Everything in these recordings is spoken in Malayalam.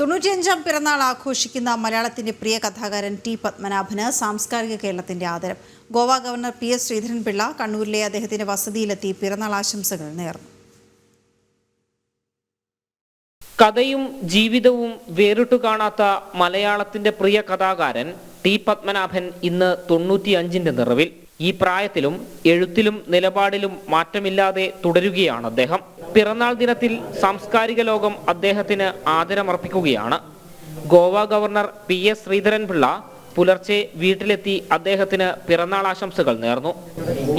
95ാം പിറന്നാൾ ആഘോഷിക്കുന്ന മലയാളത്തിന്റെ പ്രിയ കഥാകാരൻ ടി പത്മനാഭന് സാംസ്കാരിക കേരളത്തിന്റെ ആദരം. ഗോവ ഗവർണർ PS ശ്രീധരൻപിള്ള കണ്ണൂരിലെ അദ്ദേഹത്തിന്റെ വസതിയിലെത്തി പിറന്നാൾ ആശംസകൾ നേർന്നു. കഥയും ജീവിതവും വേറിട്ടു കാണാത്ത മലയാളത്തിന്റെ പ്രിയ കഥാകാരൻ ടി പത്മനാഭൻ ഇന്ന് 95ന്റെ നിറവിൽ. ഈ പ്രായത്തിലും എഴുത്തിലും നിലപാടിലും മാറ്റമില്ലാതെ തുടരുകയാണ് അദ്ദേഹം. പിറന്നാൾ ദിനത്തിൽ സാംസ്കാരിക ലോകം അദ്ദേഹത്തിന് ആദരമർപ്പിക്കുകയാണ്. ഗോവ ഗവർണർ PS ശ്രീധരൻപിള്ള പുലർച്ചെ വീട്ടിലെത്തി അദ്ദേഹത്തിന് പിറന്നാൾ ആശംസകൾ നേർന്നു.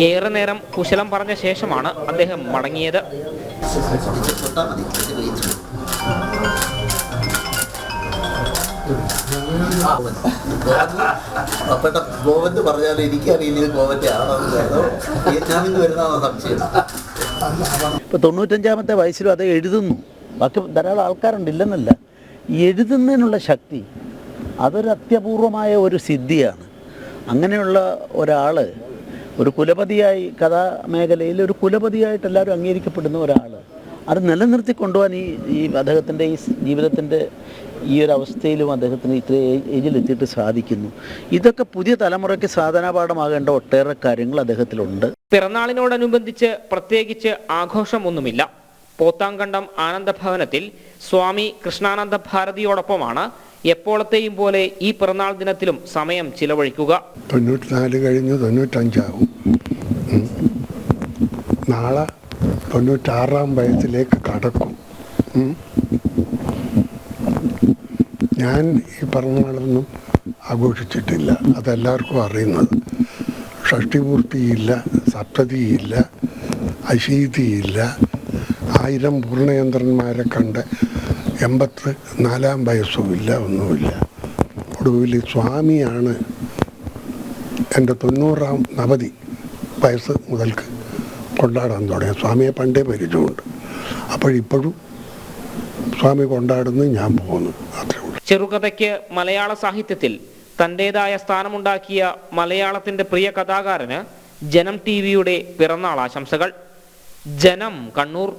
ഏറെ നേരം കുശലം പറഞ്ഞ ശേഷമാണ് അദ്ദേഹം മടങ്ങിയത്. ഗോവന്റ് പറഞ്ഞാൽ എനിക്കറിയില്ല ഗോവന്റെ ആണോ വിയറ്റ്നാമിൽ വരുന്നതാണോ സംശയം. ഇപ്പോൾ 95ാമത്തെ വയസ്സിലും അത് എഴുതുന്നു. ബാക്കി ധാരാളം ആൾക്കാരുണ്ട്, ഇല്ലെന്നല്ല. എഴുതുന്നതിനുള്ള ശക്തി അതൊരു അത്യപൂർവമായ ഒരു സിദ്ധിയാണ്. അങ്ങനെയുള്ള ഒരാൾ ഒരു കുലപതിയായി, കഥാമേഖലയിൽ ഒരു കുലപതിയായിട്ട് എല്ലാവരും അംഗീകരിക്കപ്പെടുന്ന ഒരാൾ അത് നിലനിർത്തി കൊണ്ടുപോകാൻ ഈ അദ്ദേഹത്തിൻ്റെ ഈ ജീവിതത്തിൻ്റെ ഈ ഒരു അവസ്ഥയിലും അദ്ദേഹത്തിന് ഇത്ര ഏജിലെത്തിയിട്ട് സാധിക്കുന്നു. ഇതൊക്കെ പുതിയ തലമുറയ്ക്ക് സാധനാപാഠമാകേണ്ട ഒട്ടേറെ കാര്യങ്ങൾ അദ്ദേഹത്തിലുണ്ട്. പിറന്നാളിനോടനുബന്ധിച്ച് പ്രത്യേകിച്ച് ആഘോഷമൊന്നുമില്ല. പോത്താങ്കണ്ടം ആനന്ദഭവനത്തിൽ സ്വാമി കൃഷ്ണാനന്ദ ഭാരതിയോടൊപ്പമാണ് എപ്പോഴത്തെയും പോലെ ഈ പിറന്നാൾ ദിനത്തിലും സമയം ചിലവഴിക്കുക. 94 കഴിഞ്ഞ് 95 നാളെ 96ാം വയസ്സിലേക്ക് കടക്കും. ഞാൻ ഈ പിറന്നാളൊന്നും ആഘോഷിച്ചിട്ടില്ല, അതെല്ലാവർക്കും അറിയുന്നത്. ഷഷ്ടിപൂർത്തിയില്ല, സപ്തതിയില്ല, അശീതിയില്ല, 1000 പൂർണ്ണയന്ത്രന്മാരെ കണ്ട് 84ാം വയസ്സുമില്ല, ഒന്നുമില്ല. ഒടുവിൽ സ്വാമിയാണ് എൻ്റെ 90ാം നവതി വയസ്സ് മുതൽക്ക് കൊണ്ടാടാൻ തുടങ്ങി. സ്വാമിയെ പണ്ടേ പരിചയമുണ്ട്. അപ്പോഴിപ്പോഴും സ്വാമി കൊണ്ടാടുന്നു, ഞാൻ പോകുന്നു, അത്രേ ഉള്ളൂ. ചെറുകഥയ്ക്ക് മലയാള സാഹിത്യത്തിൽ തൻ്റെതായ സ്ഥാനമുണ്ടാക്കിയ മലയാളത്തിന്റെ പ്രിയ കഥാകാരന് ജനം TV യുടെ പിറന്നാൾ ആശംസകൾ. ജനം, കണ്ണൂർ.